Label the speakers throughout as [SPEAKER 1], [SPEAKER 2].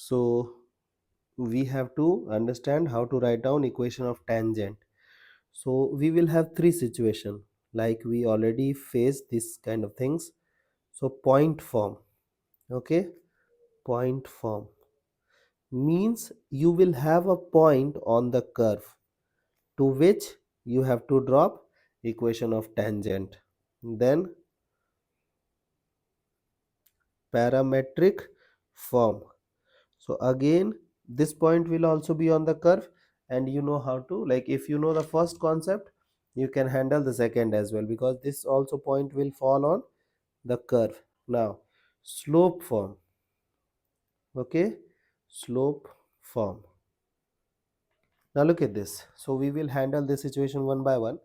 [SPEAKER 1] So we have to understand how to write down equation of tangent. So we will have three situations, like we already faced this kind of things. So point form, okay, point form means you will have a point on the curve to which you have to drop equation of tangent. Then parametric form. So again, this point will also be on the curve, and you know how to, like, if you know the first concept, you can handle the second as well, because this also point will fall on the curve. Now slope form, okay, slope form. Now look at this. So we will handle this situation one by one.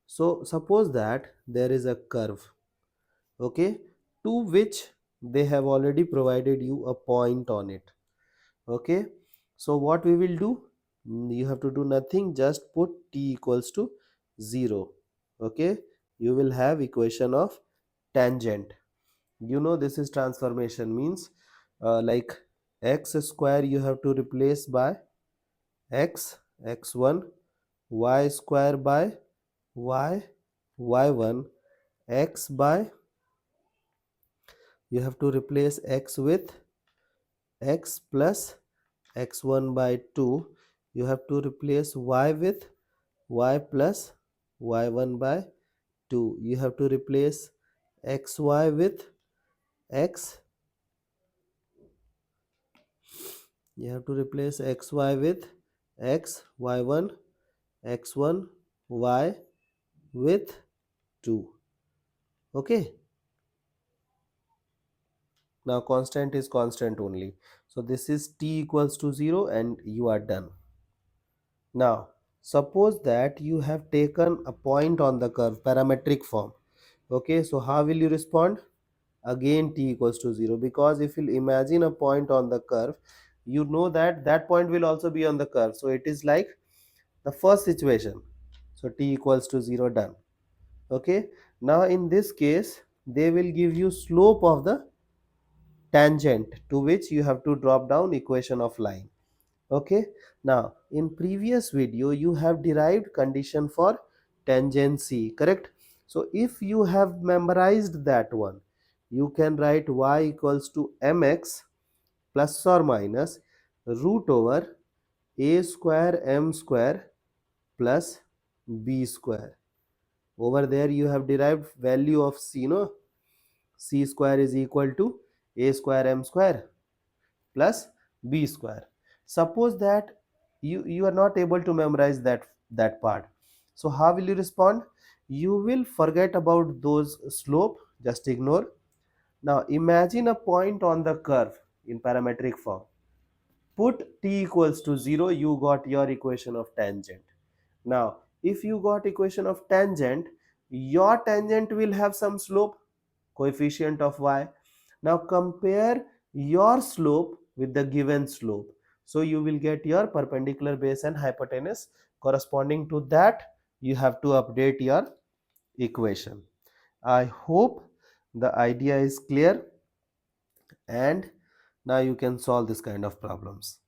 [SPEAKER 1] So suppose that there is a curve, okay, to which they have already provided you a point on it, okay. So what we will do, you have to do nothing, just put t equals to 0, okay. You will have equation of tangent. You know this is transformation, means like x square you have to replace by x1, y square by y1, x by, you have to replace x with x plus x1 by 2, you have to replace y with y plus y1 by 2, you have to replace xy with x, you have to replace xy with x, y1, x1, y with 2, okay. Now constant is constant only, so this is t equals to 0 and you are done. Now suppose that you have taken a point on the curve, parametric form, okay. So how will you respond? Again t equals to 0, because if you imagine a point on the curve, you know that that point will also be on the curve, so it is like the first situation. So t equals to 0, done, okay. Now in this case they will give you slope of the tangent to which you have to drop down equation of line, okay. Now in previous video you have derived condition for tangency, correct. So if you have memorized that one, you can write y equals to mx plus or minus root over a square m square plus b square. Over there you have derived value of c, no, c square is equal to a square m square plus b square. Suppose that you are not able to memorize that part, so how will you respond? You will forget about those slope, just ignore. Now imagine a point on the curve in parametric form, put t equals to 0, you got your equation of tangent. Now if you got equation of tangent, your tangent will have some slope, coefficient of y. Now compare your slope with the given slope, so you will get your perpendicular base and hypotenuse. Corresponding to that, you have to update your equation. I hope the idea is clear, and now you can solve this kind of problems.